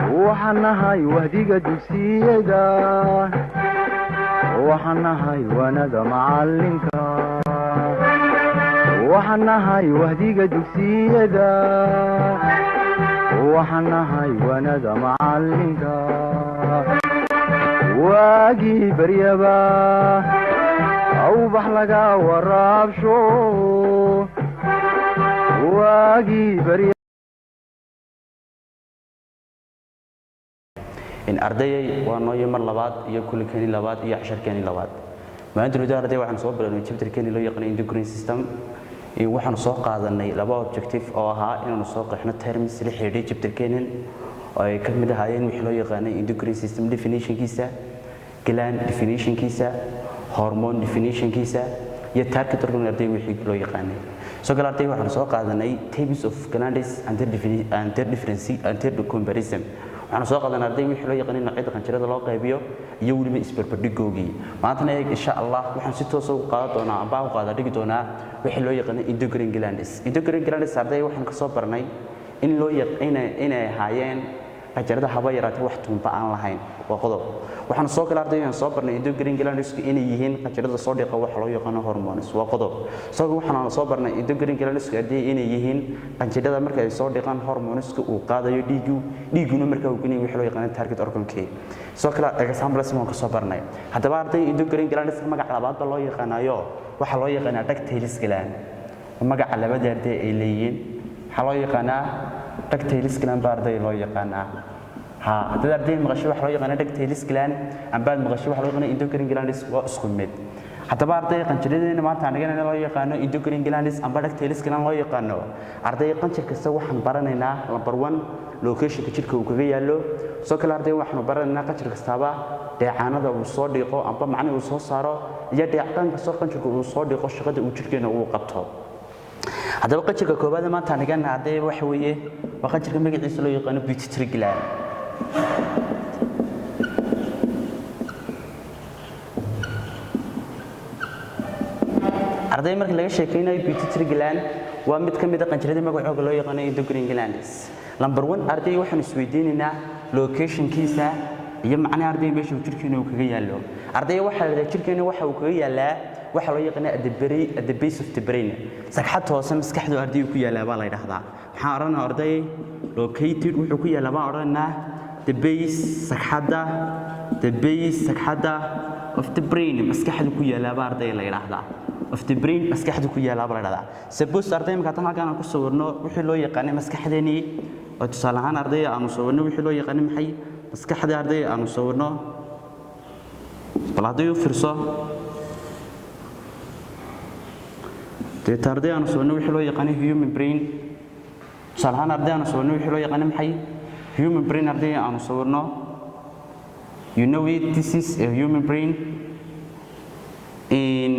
waxaan nahay wahdiga dugsiyada waxaan nahay waanada macalinka waxaan nahay wahdiga dugsiyada waxaan nahay waanada macalinka waagii baryaba awbax laga waraabsho waagii barya in ardayay waa noo yimar labaad iyo kulkeeni labaad iyo casharkeeni labaad maanta noo arday waxaan soo bilaabnay chapterkeeni loo yaqaan endocrine system iyo waxaan soo qaadanay laba objective oo ahaa inaan soo qeexno terms la xiriir chapterkeeni oo ay ka mid ahaayeen wixii loo yaqaan endocrine system definition kiisa gland definition kiisa hormone definition kiisa iyo target organ arday wixii loo yaqaan soo kala arday waxaan soo qaadanay types of glands and their difference and their comparison waxaan soo qaadanay arday wixii loo yaqaan noocyada qanjirada loo qaybiyo iyo waliba isbarbardhigoogii maantana insha Allah waxaan si toos ah u qaadan doonaa amba u qaada dhigi doonaa wixii loo yaqaan endocrine glands arday waxaan ka soo barnay in loo yaqaan inay haayeen qanjirada haba yaraatay wax tuunba aan lahayn waa qodob waxaan soo kala arday soo barnay endocrine glands inay yihiin qanjirada soo dhiqa wax loo yaqaan hormones waa qodob soo waxaan soo barnay endocrine glands arday inay yihiin qanjirada marka ay soo dhiqaan hormones uu qaadayo dhiiguna marka uu ginayo wax loo yaqaan target organ soo kala examples ka soo barnay hadaba arday endocrine glands magac labaad loo yaqaanayo waxa loo yaqaan ductal gland magac labaad arday ay leeyihiin waxa loo yaqaanaa ductal gland arday loo yaqaanaa hadda arday maqasho wax loo yaqaan ductal gland amba maqasho wax loo yaqaan endocrine glands waa isku mid hadaba arday qanjiradeena maanta anaga loo yaqaan endocrine glands amba ductal gland loo yaqaano arday qanjir kasta waxaan baranaynaa number 1 location ka jirka uu kaga yaalo soo kala arday waxaan baranaynaa qanjir kastaba dheecaanada uu soo dhiqo amba macna uu soo saaro iyo dheecaan kasta qanjirka uu soo dhiqo shaqada uu jirkeena uu qabto hadaba qanjirka koobaad maanta anaga arday wax weeye waa qanjirka magaciisa loo yaqaan pituitary gland arday marka laga sheekeynayo pituitary gland waa mid kamid ah qanjirada magacooda loo yaqaan endocrine glands number 1 arday waxaan isweydiinaynaa location kiisa iyo macnaha arday meesha uu jirkeena uu kaga yaalo arday waxa la yiraahdaa jirkeena waxa uu kaga yaalaa waxa loo yaqaan at the base of the brain sagxad hoose maskaxdu arday ku yaalaa baa la yiraahdaa waxaan oranaa arday located wuxuu ku yaalaa baan oranaa the base sagxada of the brain maskaxdu ku yaalaa baa arday la yiraahdaa of the brain maskaxdu ku yaalaa baa la yiraahdaa suppose arday marka tan halkaan ku sawirno wixii loo yaqaan maskaxdeeni oo tusaale ahaan arday aanu sawirno wixii loo yaqaan maxay maskaxda arday aanu sawirno balaadiyo firso arday aanu sawirno wixii loo yaqaan human brain tusaale ahaan arday aanu sawirno wixii loo yaqaan maxay human brain arday aanu sawirno you know it this is a human brain in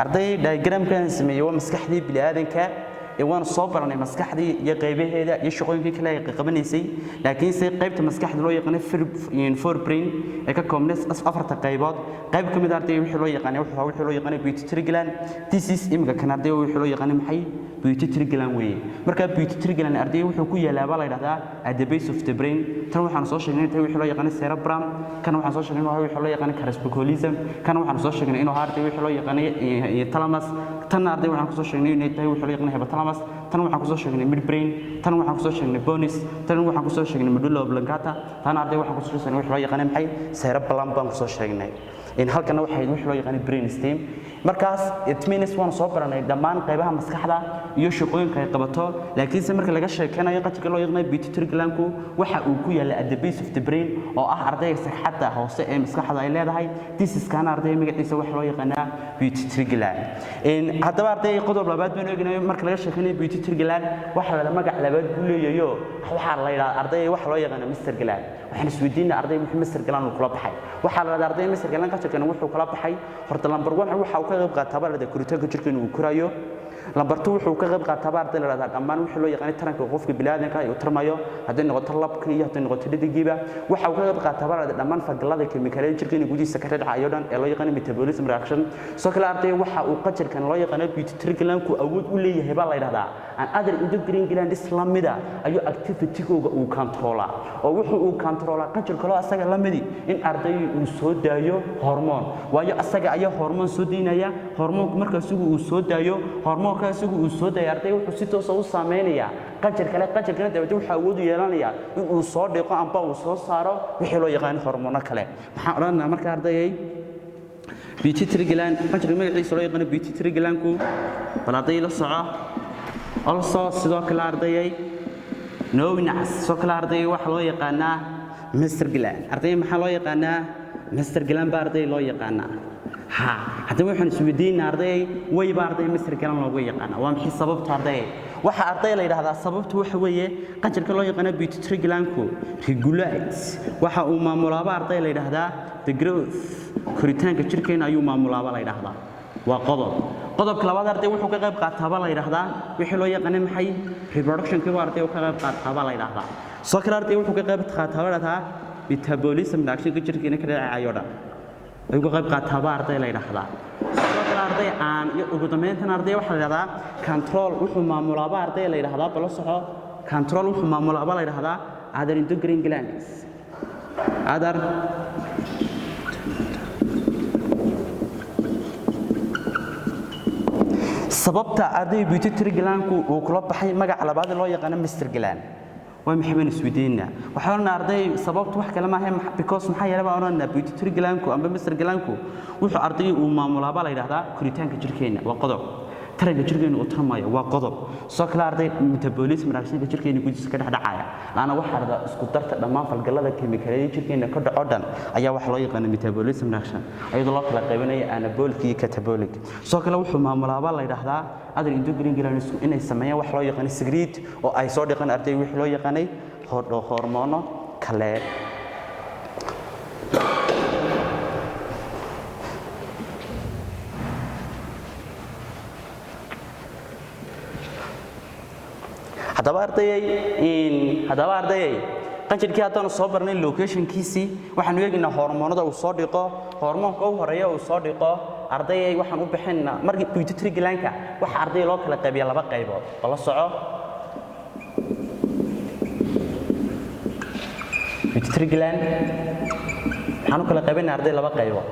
arday diagram kan sameeyo maskaxdii bini'aadanka ee waan soo baranay maskaxdii iyo qaybaheeda iyo shaqooyinkii kale ay qabanaysay laakiin si qaybta maskaxda loo yaqaan forebrain ee ka koobnay afarta qaybood qayb kamid ah arday wixii loo yaqaan wixii loo yaqaan pituitary gland this is imika kan arday wixii loo yaqaan maxay pituitary gland weeye marka pituitary gland arday wuxuu ku yaalaa baa la yiraahdaa at the base of the brain tan waxaan soo sheegnay inta wixii loo yaqaan cerebrum kan waxaan soo sheegnay wixii loo yaqaan corpusculum kan waxaan soo sheegnay inuu arday wixii loo yaqaan thalamus tan arday waxaan ku soo sheegnay inay tahay wixii loo yaqaan hypothalamus tan waxaan ku soo sheegnay midbrain tan waxaan ku soo sheegnay bonis tan waxaan ku soo sheegnay medulla oblongata tan arday waxaan ku soo sheegnay wixii loo yaqaan maxay cerebellum baan ku soo sheegnay in halkana waxa wixii loo yaqaan brainstem markaas it means waan soo baranay dhammaan qaybaha maskaxda iyo shaqooyinka ay qabato laakiin marka laga sheekanayo qanjirka loo yaqaan pituitary gland-ku waxa uu ku yaala at the base of the brain oo ah ardayga sagxadda hoose ee maskaxda ay leedahay this is kana arday magaciisa waxa loo yaqaan pituitary gland in hadaba arday qodob labaad baan ogaanayo marka laga sheekanayo pituitary gland waxa la magac labaad u leeyahay waxa la yiraahdaa arday waxa loo yaqaan master gland waxaan isweydiinaa arday muxuu master gland kula baxay waxa la yiraahdaa arday master gland qajirkan wuxuu kala baxay horta number 1 waxa uu ka qayb qaataa barada koritaanka jirkeena uu korayo number 2 wuxuu ka qayb qaataa barada la dhammaan wixii loo yaqaan taranka qofka bini'aadamka ay u tarmayo haddii noqoto labka iyo haddii noqoto dhidigiiba waxa uu ka qayb qaataa barada dhammaan fadlada kiimikaalada jirkeena gudihiisa ka dhacayo dhan ee loo yaqaan metabolism reaction soo kale arday waxa uu qajirkan loo yaqaan pituitary gland-ku awood u leeyahay baa la yiraahdaa aan other endocrine glands lamida ayuu activity-googa uu controla oo wuxuu uu controla qajirka loo asaga lamidi in arday uu soo daayo hormoon waayo asaga ayaa hormoon soo diinaya hormoonku markaas uu soo daayo hormoonkaas uu soo daayo arday wuxuu si toos ah u saameynaya qajirkana dabadda waxa awood u yeelanaya in uu soo dhiqo amba uu soo saaro wixii loo yaqaan hormoono kale waxaan odhanaynaa marka ardayay pituitary gland qajirka magaciisa loo yaqaan pituitary gland-ku balaaday la soco also sidoo kale ardayay noowinas sidoo kale ardayay waxa loo yaqaanaa master gland arday maxaa loo yaqaanaa master gland baa arday loo yaqaanaa ha hadda waxaan isweydiinaa arday way baa arday master gland loogu yaqaanaa waa maxay sababta arday waxa arday la yiraahdaa sababtu waxa weeye qajirka loo yaqaan pituitary gland-ku regulates waxa uu maamulaaba arday la yiraahdaa the growth koritaanka jirkeena ayuu maamulaaba la yiraahdaa waa qodobka labaad arday wuxuu ka qayb qaataa la yiraahdaa wixii loo yaqaan maxay reproduction-ka arday uu ka qayb qaataa la yiraahdaa soo kale arday wuxuu ka qayb qaataa la yiraahdaa metabolism reaction-ka jirkeena ka dhacayo dhan ayuu ka qayb qaataa arday la yiraahdaa soo kale arday aan iyo ugu dambeyntan arday waxa la yiraahdaa control wuxuu maamulaaba arday la yiraahdaa bal soco control wuxuu maamulaaba la yiraahdaa other endocrine glands other sababta arday pituitary gland-ku uu kula baxay magac labaad loo yaqaan master gland waa maxay isweydiinaa waxaan arday sababtu wax kale ma aha because maxay yeelay baan pituitary gland-ku amba master gland-ku wuxuu arday uu maamulaaba la yiraahdaa koritaanka jirkeena waa qodob taranka jirkeena uu tarmayo waa qodob soo kale arday metabolism reaction-ka jirkeena gudihiisa ka dhacaya laana waxa arday isku darta dhammaan falgalada kiimikaalada jirkeena ka dhaco dhan ayaa wax loo yaqaan metabolism reaction ayadoo loo kala qaybinayo anabolic iyo catabolic soo kale wuxuu maamulaaba la yiraahdaa other endocrine glands inay sameeyaan wax loo yaqaan secrete oo ay soo dhiqan arday wix loo yaqaanay hormoono kale hadaba ardayay qajirkii hadaan soo barnay location-kiisi waxaan eegnaa hormoonada uu soo dhiqo hormoonka ugu horeeya uu soo dhiqo ardayay waxaan u bixinaa markii pituitary gland-ka waxa arday loo kala qaybiyo laba qaybood la soco pituitary gland waxaan u kala qaybinaa arday laba qaybood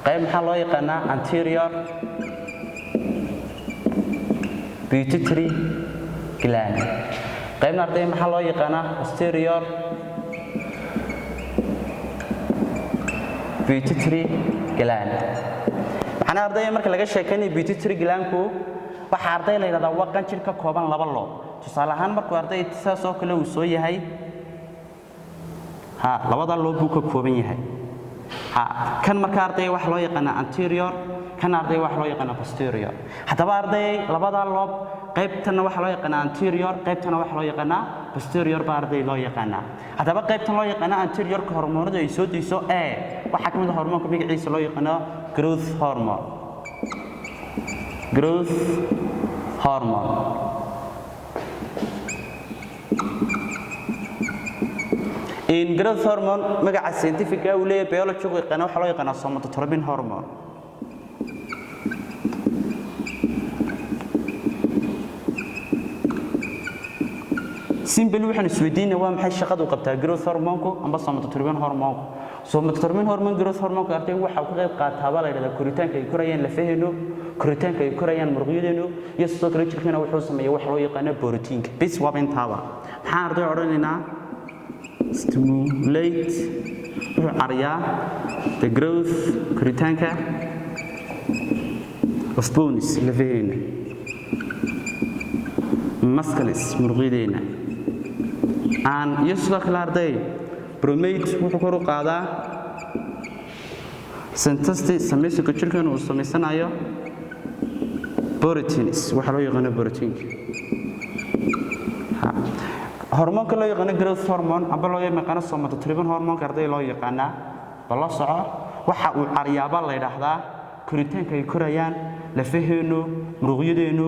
qayb maxaa loo yaqaanaa anterior pituitary gland qaybna arday maxaa loo yaqaanaa posterior pituitary gland waxaan arday marka laga sheekaynayo pituitary gland-ku waxa arday la yiraahdaa waa qanjir ka kooban laba loob tusaale ahaan markuu arday saas oo kale uu soo yahay labada loob uu ka kooban yahay kan marka arday waxa loo yaqaanaa anterior kan arday waxa loo yaqaanaa posterior hadaba arday labada loob qaybtana waxa loo yaqaanaa anterior qaybtana waxa loo yaqaanaa posterior baa arday loo yaqaanaa hadaba qaybtan loo yaqaanaa anterior-ka hormoonada ay soo diiso waxa kamid ah hormoonka magaciisa loo yaqaano growth hormone in growth hormone magaca scientific uu leeyahay biology-gu yaqaan waxa loo yaqaanaa somatotropin hormone simple waxaan isweydiinaa waa maxay shaqadu qabtaa growth hormone-ku amba somatotropin hormone-ku somatotropin hormone growth hormone-ka arday waxa uu ka qayb qaataa la yiraahdaa koritaanka ay korayaan lafaheenu koritaanka ay korayaan muruqyadeenu iyo sidoo kale jirkeena wuxuu sameeyaa wax loo yaqaan borotiinka bis waa intaaba maxaan arday odhanaynaa stimulate wuxuu cariyaa the growth koritaanka of bones lafaheena muscles muruqyadeena iyo sidoo kale arday bromate wuxuu kor u qaadaa synthesis samaysanka jirkeena uu samaysanayo proteins waxa loo yaqaan protein hormoonka loo yaqaan growth hormone amba loo yaqaan somatotropin hormone arday loo yaqaana bala soco waxa uu caryaaba la yiraahdaa koritaanka ay korayaan lafaheenu muruqyadeenu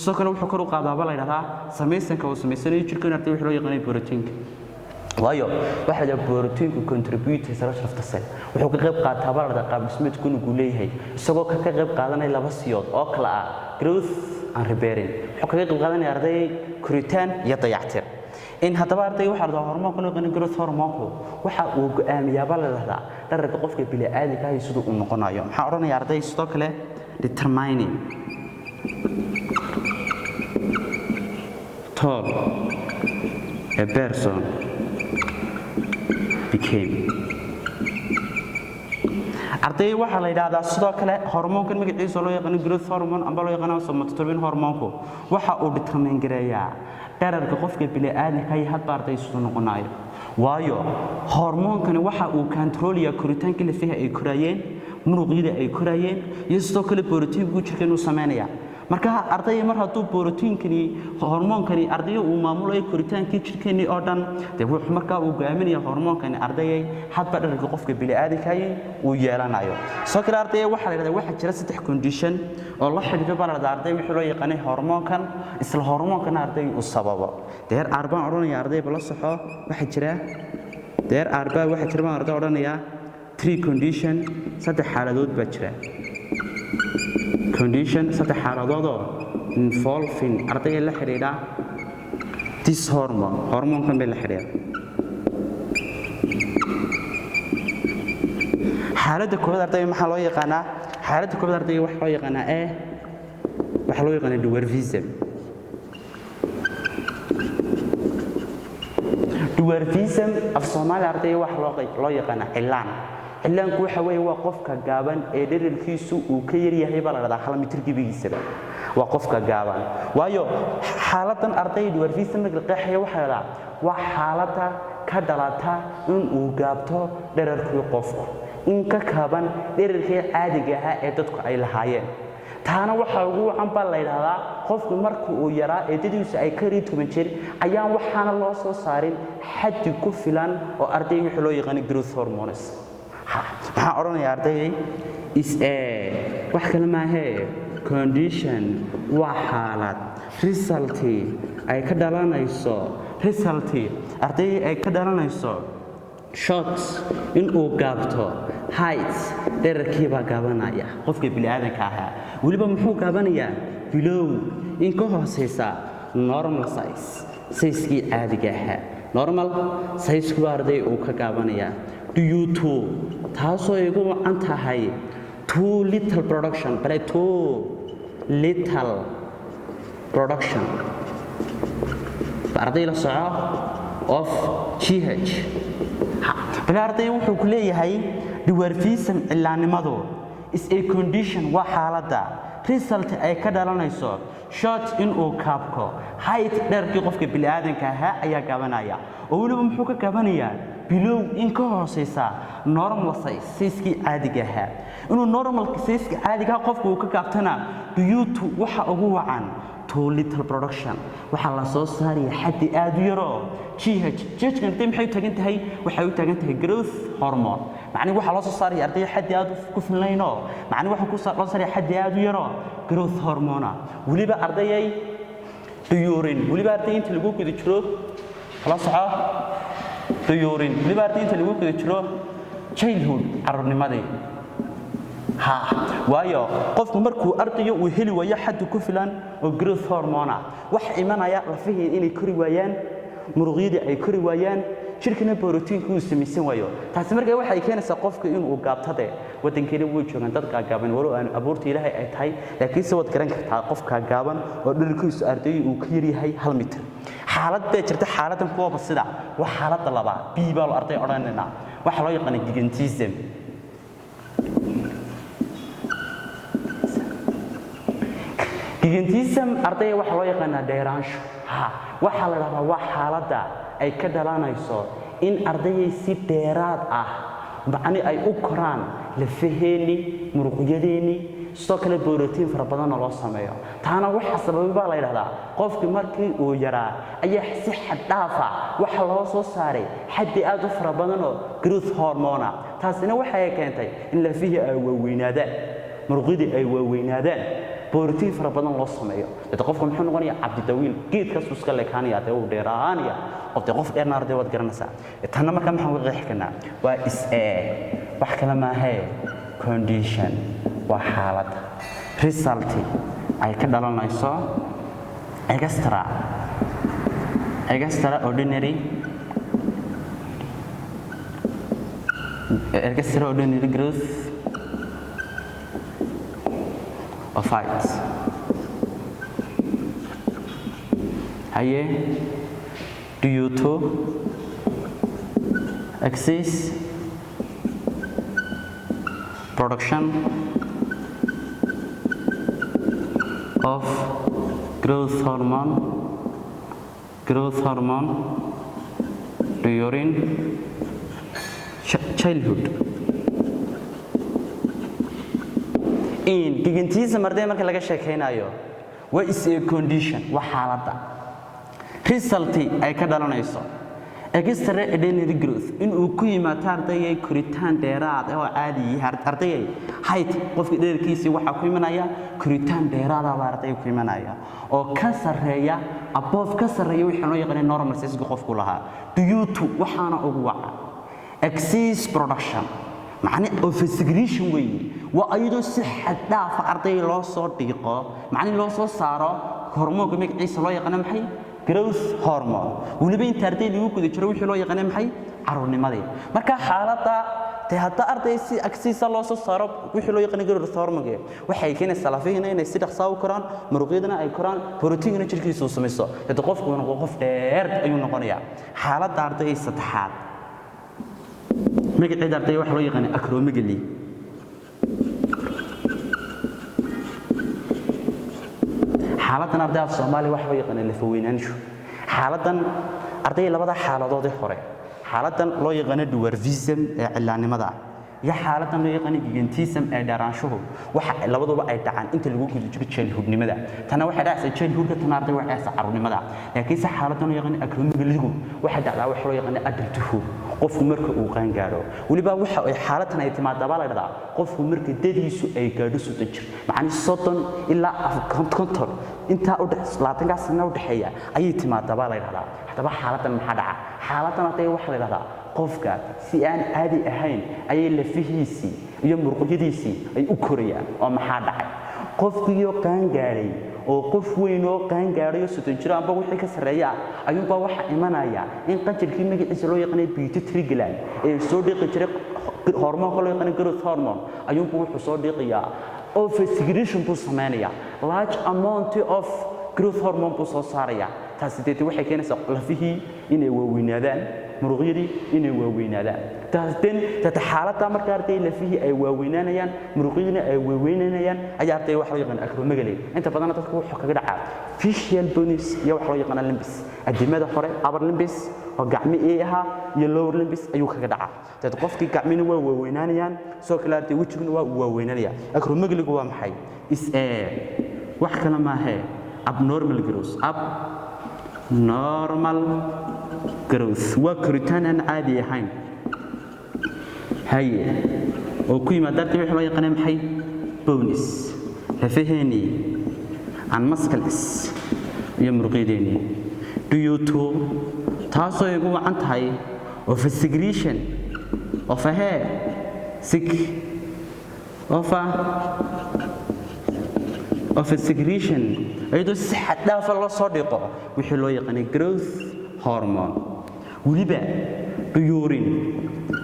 sidoo kale wuxuu kor u qaadaaba la yiraahdaa samaysanka oo samaysanay jirkeena arday waxa loo yaqaan borotiinka waayo waxa la borotiinku contribute structure of the cell wuxuu ka qayb qaataa barada qaab dhismeedku inuu leeyahay isagoo ka qayb qaadanaya laba siyood oo kala ah growth and repairing wuxuu ka qayb qaadanaya arday koritaan iyo dayactir in hadaba arday waxa la hormoonka loo yaqaan growth hormoonku waxa uu go'aamiyaa la yiraahdaa dharka qofka bini'aadamka ah sidoo uu noqonayo waxa oranaya arday sidoo kale determining tall a person became arday waxa la yiraahdaa sidoo kale hormoonkan magaciisa loo yaqaan growth hormone amba loo yaqaan somatostatin hormoonku waxa uu determine gareeyaa dharka qofka bini'aadamka ah hadba arday sidoo noqonayo waayo hormoonkani waxa uu controlaya koritaanka lafaha ay korayeen muruqyada ay korayeen iyo sidoo kale borotiinku jirkeenu sameeynaya marka arday mar hadduu borotiinkani hormoonkani arday uu maamulayo koritaanka jirkeeni oo dhan wuxuu markaa uu go'aaminaya hormoonkani arday hadba dharka qofka bini'aadamka ah uu yeelanayo soo kale arday waxa la yiraahdaa waxa jira 3 condition oo la xidhiidha barada arday wixii loo yaqaan hormoonkan isla hormoonkan arday uu sababo deer arbaan oranaya arday bala saxo waxa jira deer arbaa waxa jira arday oranaya 3 condition 3 xaaladood baa jira condition 3 xaaladood oo involving arday la xiriira this hormone kan la xiriira xaaladda koowaad arday maxaa loo yaqaanaa xaaladda koowaad arday waxa loo yaqaanaa waxa loo yaqaanaa dwarfism af Soomaali arday waxa loo yaqaanaa cilaanku waxa weeye waa qofka gaaban ee dhererkiisu uu ka yar yahay baa la yiraahdaa 1 mitir gibigiisa waa qofka gaaban waayo xaaladan arday dwarfism la qeexaya waxa la waa xaaladda ka dhalata in uu gaabto dhererkii qofku in ka kaaban dhererkii caadiga ah ee dadku ay lahaayeen taana waxa ugu wacan baa la yiraahdaa qofku markuu uu yaraa ee dadiisu ay ka rii 10 jir ayaan waxaana loo soo saarin xad ku filan oo arday wixii loo yaqaan growth hormones waxaan oranaya arday is wax kale ma aha condition waa xaalad result ay ka dhalanayso arday ay ka dhalanayso shots in uu gaabto height dhererkii baa gaabanaya qofka bini'aadamka ah waliba muxuu gaabanayaa below in ka hooseysa normal size-kii caadiga ah normal size-ku arday uu ka gaabanaya due to taasoo igu wacan tahay too little production arday la soco of GH arday wuxuu ku leeyahay dwarfism cilaanimadu is a condition waa xaaladda result ay ka dhalanayso short in uu kaabko height dhererkii qofka bini'aadamka ah ayaa gaabanaya oo waliba muxuu ka gaabanayaa below in ka hooseysa normal size-kii caadiga ah inuu normal size-ka caadiga ah qofku uu ka gaabtana due to waxa ugu wacan too little production waxa la soo saaraya xaddi aad u yar GH kan maxay u taagan tahay waxay u taagan tahay growth hormone macni waxa la soo saaraya arday xaddi aad ku filanayno macni waxa ku soo saaraya xaddi aad u yar growth hormone waliba ardayay waliba arday inta lagu guda jiro la soco waliba arday inta lagu guda jiro childhood carruurnimadii waayo qofku markuu ardayo uu heli waayo xad ku filan oo growth hormone wax imanaya lafihii inay kori waayaan muruqyada ay kori waayaan jirkana borotiinku uu samaysan waayo taasi markaa waxay keenaysaa qofka inuu gaabtade wadankeena wuu joogan dadka gaaban walo aan abuurta Ilaahay ay tahay laakiin soo wad garan kartaa qofka gaaban oo dhererkiisu arday uu ka yar yahay 1 mitir xaalad bay jirta xaaladan kuwa sida wax xaalada labaad biiba loo arday oranayna waxa loo yaqaan gigantism arday waxa loo yaqaan dheeraansho waxa la raraa wax xaaladda ay ka dhalanayso in ardayay si dheeraad ah macni ay u koraan lafaheeni muruqyadeeni sidoo kale borotiin fara badan loo sameeyo taana waxa sababay baa la yiraahdaa qofkii markii uu yaraa ayaa si xad dhaafa waxa loo soo saaray xaddi aad u fara badan oo growth hormone taasina waxay keentay in lafihi ay waaweynaadaan muruqyadii ay waaweynaadaan borotiin fara badan loo sameeyo dadka qofka muxuu noqonayaa cabdi dawiil geedkaas iska leekaanaya ee uu dheeraanaya qof dheerna arday wad garanaysaa tanna marka maxaan uga qeexi karnaa waa wax kala ma aha condition waa xaalad result ay ka dhalanayso extraordinary growth of height due to excess production of growth hormone during childhood. In gigantiisa marday marka laga sheekeynayo waa is a condition waa xaaladda result ay ka dhalanayso extraordinary growth in uu ku yimaado ardayga koritaan dheeraad ah oo caadi ah ardayga height qofka dheerkiisa waxa ku imanaya koritaan dheeraad ah ardayga ku imanaya oo ka sareeya above ka sareeya wixii loo yaqaan normal size qofku lahaa due to waxaana ugu waca excess production macna of secretion way waa ayadoo si xad dhaaf ardayga loo soo dhiqo macna loo soo saaro hormoonka magaciisa loo yaqaan maxay growth hormone waliba inta ardayga lagu guda jiro wixii loo yaqaan maxay caruurnimadii marka xaaladda hadda arday si agsiisa loo soo saaro wixii loo yaqaan growth hormone waxay keenaysaa lafihiina inay si dhaqso u koraan muruqyadana ay koraan borotiinna jirkiisa uu sameeyo hadda qofku uu qof dheer ayuu noqonayaa xaaladda ardayga saddexaad magaceeda ardayga waxa loo yaqaan acromegaly xaaladdan ardayda Soomaaliya waxa loo yaqaan lafaweynaansho xaaladdan ardayda labada xaaladood ee hore xaaladdan loo yaqaan dwarfism ee cilaanimada iyo xaaladdan loo yaqaan gigantism ee dharaanshuhu waxa labaduba ay dhacaan inta lagu gudo jiro childhoodnimada tana waxa dhacaysa childhoodka tan ardayda waxa dhacaysa caruurnimada laakiin si xaaladdan loo yaqaan acromegalygu waxa dhacdaa waxa loo yaqaan adulthood qofku marka uu qaan gaaro waliba waxa ay xaaladdan ay timaado baa la yiraahdaa qofku marka dadiisu ay gaadho 30 jir macni 30 ilaa 50 inta u dhaxlaatan sano u dhaxeeya ayay timaado baa la yiraahdaa hadaba xaaladdan maxaa dhaca xaaladdan ay waxa la yiraahdaa qofka si aan caadi ahayn ayay lafihiisii iyo muruqyadiisii ay u korayaan oo maxaa dhacay qofkii qaan gaaray oo qof weyn oo qaan gaaray 30 jir amba wixii ka sareeya ayuu baa waxa imanaya in qanjirkii magaciisa loo yaqaan pituitary gland ee soo dhiqi jiray hormoonka loo yaqaan growth hormone ayuu wuxuu soo dhiqiyaa of secretion buu sameeyaa large amount of growth hormone buu soo saaraya taasi waxay keenaysaa lafihii inay waaweynaadaan muruqyadii inay waaweynaadaan taasden xaaladda marka ardayga lafihii ay waaweynaanayaan muruqyadina ay waaweynaanayaan ayaa ardayga waxa loo yaqaan acromegaly inta badan dadku wuxuu kaga dhacaa facial bones iyo waxa loo yaqaan limbs adimada hore upper limbs oo gacmi aha iyo lower limbs ayuu kaga dhacaa dad qofkii gacmina waa waaweynaanayaan soo kale ardayga wajiguna waa waaweynaanaya acromegalygu waa maxay is wax kala ma aha abnormal growth normal growth waa koritaan aan caadi ahayn oo ku yimaada ardayga waxa loo yaqaan maxay bones lafaheeni and muscles iyo muruqyadeeni due to taasoo ay ugu wacan tahay of secretion of a hair of a secretion ayadoo si xad dhaaf ah loo soo dhiqo wixii loo yaqaan growth hormone waliba during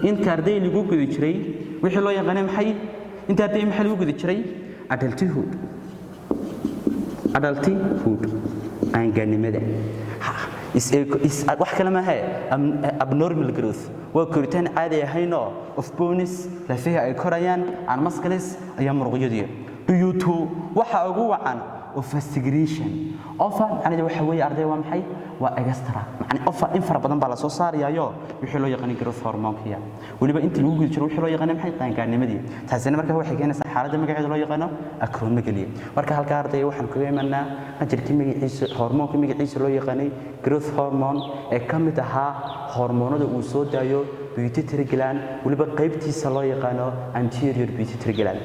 inta ardayga lagu guda jiray wixii loo yaqaan maxay inta ardayga maxay lagu guda jiray adulthood aanganimada wax kale ma aha abnormal growth waa koritaan caadi ahayn of bones lafihi ay korayaan aan muscles ayaa muruqyadii due to waxa ugu wacan of a secretion of macnaheedu waxa weeye arday waa maxay waa extra macnaheedu of in fara badan baa la soo saarayo wixii loo yaqaan growth hormone-kiya waliba inta lagu guda jiro wixii loo yaqaan maxay qaangaarnimadii taasina markaa waxay keenaysaa xaaladda magaceeda loo yaqaan acromegaly marka halka arday waxaan kaga imanaa qanjirka magaciisa hormoonka magaciisa loo yaqaan growth hormone ee ka mid ahaa hormoonada uu soo daayo pituitary gland waliba qaybtiisa loo yaqaan anterior pituitary gland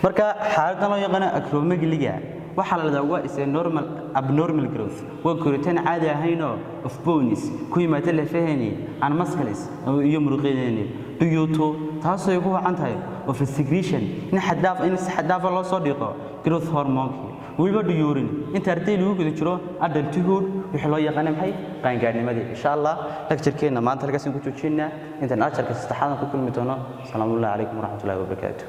marka xaaladda loo yaqaan acromegaly-ga waxa la yiraahdaa waa is a normal abnormal growth waa koritaan caadi ahayn of bones ku yimaada lafahani and muscles iyo muruqyadani due to taasoo ugu wacan tahay of a secretion in xadaaf loo soo dhiqo growth hormone-ki waliba during inta arday lagu guda jiro adulthood wixii loo yaqaan maxay qaangaarnimadii insha Allah lecture-keena maanta halkaas ku joojinaa inta lecture-ka saddexaad ku kulmi doono salaamu alaykum wa rahmatullahi wa barakatuh